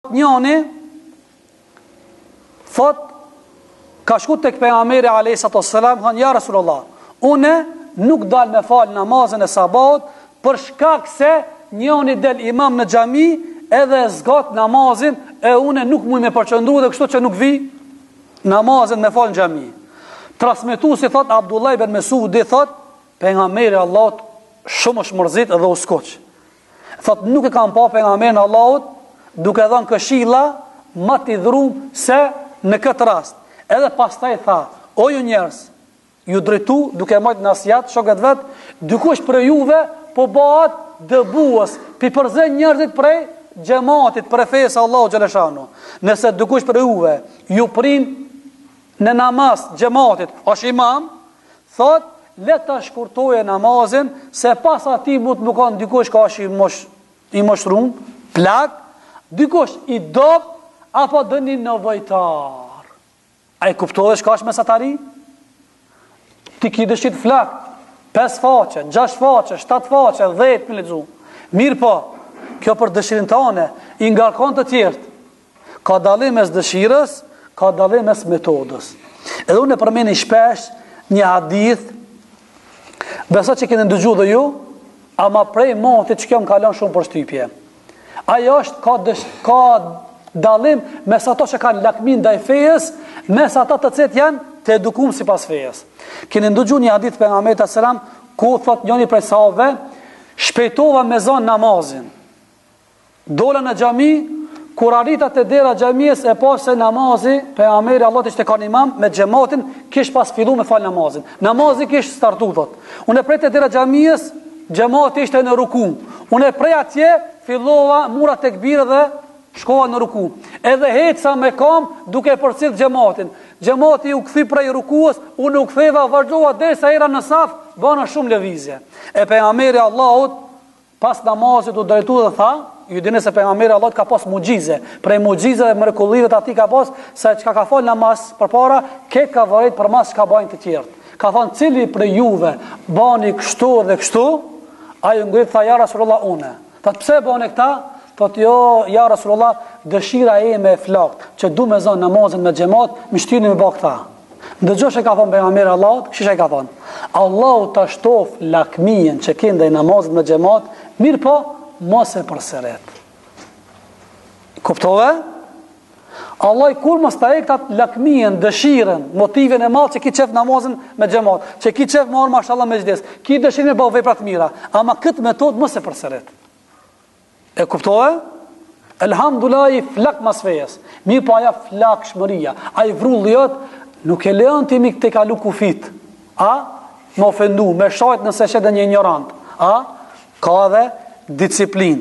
Njoni thot ka shku tek pejgamberi alayhis salam, thon ja Rasulullah, une nuk dal me fal namazin e sabat për shkak se njoni del imam në xhami edhe zgat namazin e une nuk muj me përqëndru dhe kështu që nuk vi namazin me fal në xhami. Transmetuesi thot Abdullah ibn Mesudi thot pejgamberi Allahut shumë është mërzit edhe u skoq. Thot nuk e kam pa pejgamberin Allahut duke dhënë këshilla më të dhrum se në këtë rast. Edhe pastaj tha, o ju njerëz, ju drejtu duke marrë nasihat shokët vet, dikush për juve po bëhet dëbues, përzen njerëzit prej xhamatit, prej fesë Allahu xhaleshanu. Nëse dikush për juve ju prin në namaz xhamatit, është imam, thot le ta shkurtoje namazin se pas atij mund të kanë dikush ka i moshtrum, plak, dikush i dob apo dëni nevojtar. A i kuptove shka është mesatari? Ti ki dëshit flak 5 faqe, 6 faqe, 7 faqe, 10 me lexu. Mirë po, kjo për dëshirin të ane i ngarkon të tjertë. Ka dalim mes dëshirës, ka dalim mes metodës. Edhe unë e përmeni shpesh një hadith, beso që keni ndëgju dhe ju, ama prej montit që kjo më kalon shumë për shtypje. Ajo është ka dalim mes ato që kanë lakmin ndaj fejes, mes ata të cilët janë të edukuar sipas fejes. Keni ndëgjuar një hadith pejgamberit sallam ku thot njëri prej sahabëve, shpejtova me zon namazin. Dola në xhami, kur arrita te dera xhamies e pa se namazi, pejgamberi Allahut ishte kanë imam me xhamatin, kish pas filluar me fal namazin. Namazi kish startu thot. Unë prej te dera xhamies, xhamati ishte në ruku. Unë prej atje fillova mura tekbir dhe shkova në ruku. Edhe heca me kam duke përcjell xhamatin. Xhamati u kthi prej rukuës, unë u ktheva vazhdova derisa era në saf, bëna shumë lëvizje. E pejgamberi Allahut pas namazit u drejtu dhe tha, ju dini se pejgamberi Allahut ka pas mucize. Prej mucizeve dhe mrekullive të atij ka pas se çka ka fal namaz përpara, këtë ka vërejt për mas çka bajnë të tjerë. Ka thënë cili prej juve bani kështu dhe kështu, ai ngrit tha ja Rasulullah une. Tha pse bani këta? Thot jo, ja Rasulullah, dëshira ime e flakt, që du me zonë namazin me xhamat, më shtyni me bë këta. Ndëgjosh e ka thonë pejgamberi Allahut, kështu e ka thonë. Allahu ta shtof lakmin që ke ndaj namazit me xhamat, mirë po, mos e përsëret. Kuptove? Allah kur mos ta ektat lakmin, dëshirën, motivin e madh që ki çef namazin me xhamat, që ki çef marr mashallah me xdes, ki dëshirën me bëj vepra të mira, ama këtë metodë mos e përsëret. E kuptove? Elhamdulillah i flak mas fejes. Mirë po aja flak shmëria. A i vrulliot nuk e leon të imi të kalu kufit. A? Më ofendu, me shajt nëse shede një ignorant. A? Ka dhe disiplin.